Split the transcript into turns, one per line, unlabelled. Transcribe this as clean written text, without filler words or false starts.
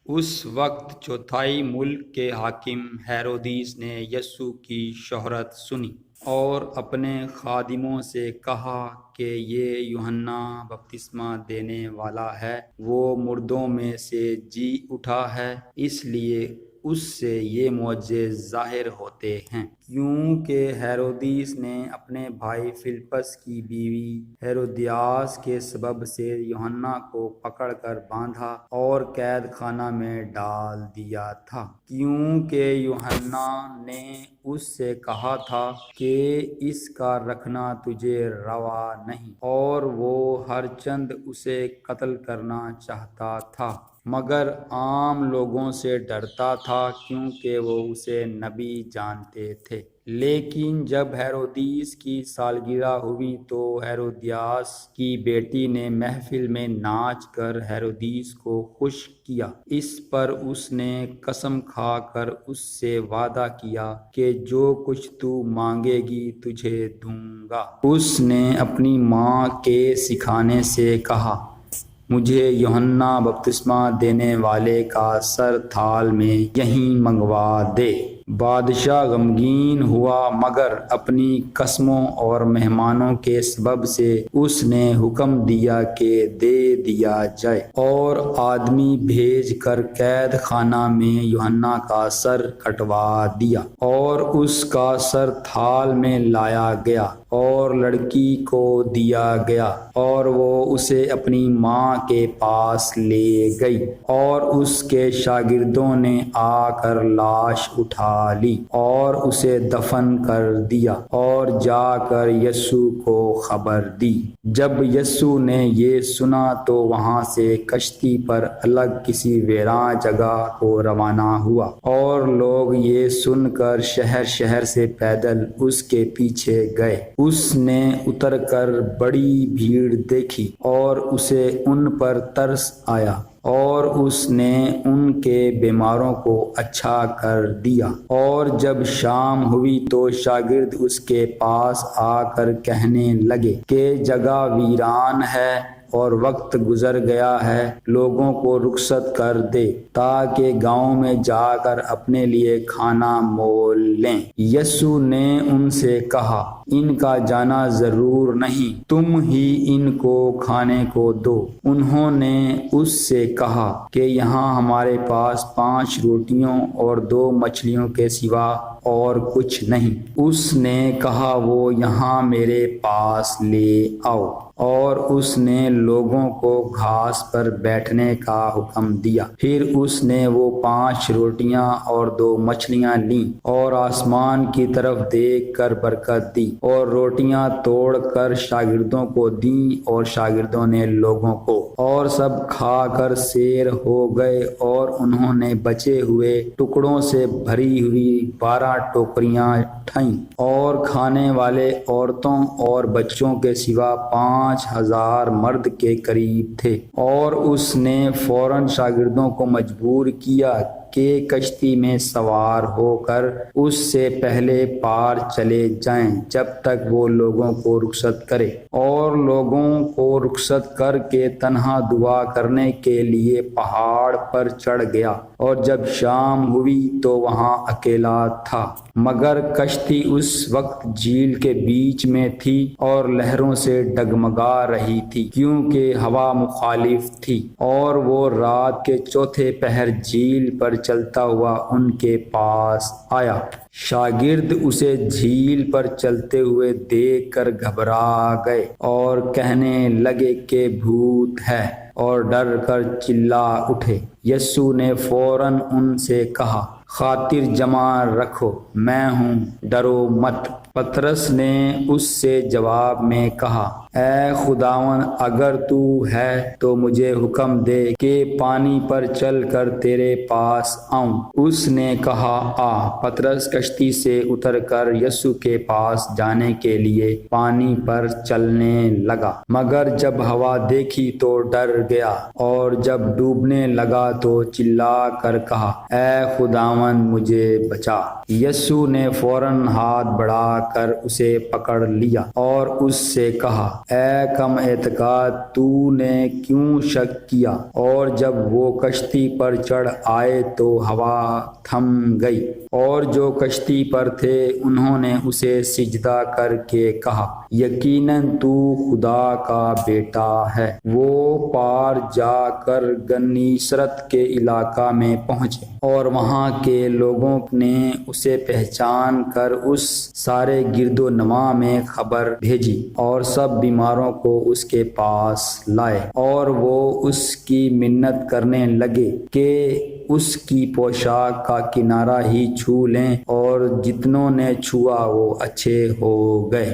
اس وقت چوتھائی ملک کے حاکم ہیرودیس نے یسوع کی شہرت سنی اور اپنے خادموں سے کہا کہ یہ یوحنا بپتسمہ دینے والا ہے، وہ مردوں میں سے جی اٹھا ہے، اس لیے اس سے یہ معجزے ظاہر ہوتے ہیں۔ کیونکہ ہیرودیس نے اپنے بھائی فلپس کی بیوی ہیرودیاس کے سبب سے یوحنا کو پکڑ کر باندھا اور قید خانہ میں ڈال دیا تھا، کیونکہ یوحنا نے اس سے کہا تھا کہ اس کا رکھنا تجھے روا نہیں، اور وہ ہر چند اسے قتل کرنا چاہتا تھا، مگر عام لوگوں سے ڈرتا تھا کیونکہ وہ اسے نبی جانتے تھے۔ لیکن جب ہیرودیس کی سالگرہ ہوئی تو ہیرودیاس کی بیٹی نے محفل میں ناچ کر ہیرودیس کو خوش کیا۔ اس پر اس نے قسم کھا کر اس سے وعدہ کیا کہ جو کچھ تو مانگے گی تجھے دوں گا۔ اس نے اپنی ماں کے سکھانے سے کہا، مجھے یوحنا بپتسمہ دینے والے کا سر تھال میں یہیں منگوا دے۔ بادشاہ غمگین ہوا، مگر اپنی قسموں اور مہمانوں کے سبب سے اس نے حکم دیا کہ دے دیا جائے، اور آدمی بھیج کر قید خانہ میں یوحنا کا سر کٹوا دیا، اور اس کا سر تھال میں لایا گیا اور لڑکی کو دیا گیا، اور وہ اسے اپنی ماں کے پاس لے گئی، اور اس کے شاگردوں نے آ کر لاش اٹھا لی اور اسے دفن کر دیا، اور جا کر یسوع کو خبر دی۔ جب یسوع نے یہ سنا تو وہاں سے کشتی پر الگ کسی ویراں جگہ کو روانہ ہوا، اور لوگ یہ سن کر شہر شہر سے پیدل اس کے پیچھے گئے۔ اس نے اتر کر بڑی بھیڑ دیکھی اور اسے ان پر ترس آیا، اور اس نے ان کے بیماروں کو اچھا کر دیا۔ اور جب شام ہوئی تو شاگرد اس کے پاس آ کر کہنے لگے کہ جگہ ویران ہے اور وقت گزر گیا ہے، لوگوں کو رخصت کر دے تاکہ گاؤں میں جا کر اپنے لیے کھانا مول لیں۔ یسوع نے ان سے کہا، ان کا جانا ضرور نہیں، تم ہی ان کو کھانے کو دو۔ انہوں نے اس سے کہا کہ یہاں ہمارے پاس 5 روٹیوں اور 2 مچھلیوں کے سوا اور کچھ نہیں۔ اس نے کہا، وہ یہاں میرے پاس لے آؤ، اور اس نے لوگوں کو گھاس پر بیٹھنے کا حکم دیا۔ پھر اس نے وہ 5 روٹیاں اور 2 مچھلیاں لیں اور آسمان کی طرف دیکھ کر برکت دی، اور روٹیاں توڑ کر شاگردوں کو دیں، اور شاگردوں نے لوگوں کو، اور سب کھا کر سیر ہو گئے، اور انہوں نے بچے ہوئے ٹکڑوں سے بھری ہوئی 12 ٹوکریاں اٹھائیں، اور کھانے والے عورتوں اور بچوں کے سوا 5000 مرد کے قریب تھے۔ اور اس نے فوراً شاگردوں کو مجبور کیا کہ کشتی میں سوار ہو کر اس سے پہلے پار چلے جائیں جب تک وہ لوگوں کو رخصت کرے، اور لوگوں کو رخصت کر کے تنہا دعا کرنے کے لیے پہاڑ پر چڑھ گیا، اور جب شام ہوئی تو وہاں اکیلا تھا، مگر کشتی اس وقت جھیل کے بیچ میں تھی اور لہروں سے ڈگمگا رہی تھی کیونکہ ہوا مخالف تھی، اور وہ رات کے چوتھے پہر جھیل پر چلتا ہوا ان کے پاس آیا۔ شاگرد اسے جھیل پر چلتے ہوئے دیکھ کر گھبرا گئے اور کہنے لگے کہ بھوت ہے، اور ڈر کر چلا اٹھے۔ یسوع نے فوراً ان سے کہا، خاطر جمع رکھو، میں ہوں، ڈرو مت۔ پطرس نے اس سے جواب میں کہا، اے خداوند، اگر تو ہے تو مجھے حکم دے کہ پانی پر چل کر تیرے پاس آؤں۔ اس نے کہا، آ۔ پطرس کشتی سے اتر کر یسوع کے پاس جانے کے لیے پانی پر چلنے لگا، مگر جب ہوا دیکھی تو ڈر گیا، اور جب ڈوبنے لگا تو چلا کر کہا، اے خداوند، مجھے بچا۔ یسوع نے فوراً ہاتھ بڑھا کر اسے پکڑ لیا اور اس سے کہا، اے کم اعتقاد، تو نے کیوں شک کیا؟ اور جب وہ کشتی پر چڑھ آئے تو ہوا تھم گئی، اور جو کشتی پر تھے انہوں نے اسے سجدہ کر کے کہا، یقیناً تو خدا کا بیٹا ہے۔ وہ پار جا کر گنیسرت کے علاقہ میں پہنچے، اور وہاں کے لوگوں نے اسے پہچان کر اس سارے گرد و نواح میں خبر بھیجی، اور سب بیماروں کو اس کے پاس لائے، اور وہ اس کی منت کرنے لگے کہ اس کی پوشاک کا کنارہ ہی چھو لیں، اور جتنوں نے چھوا وہ اچھے ہو گئے۔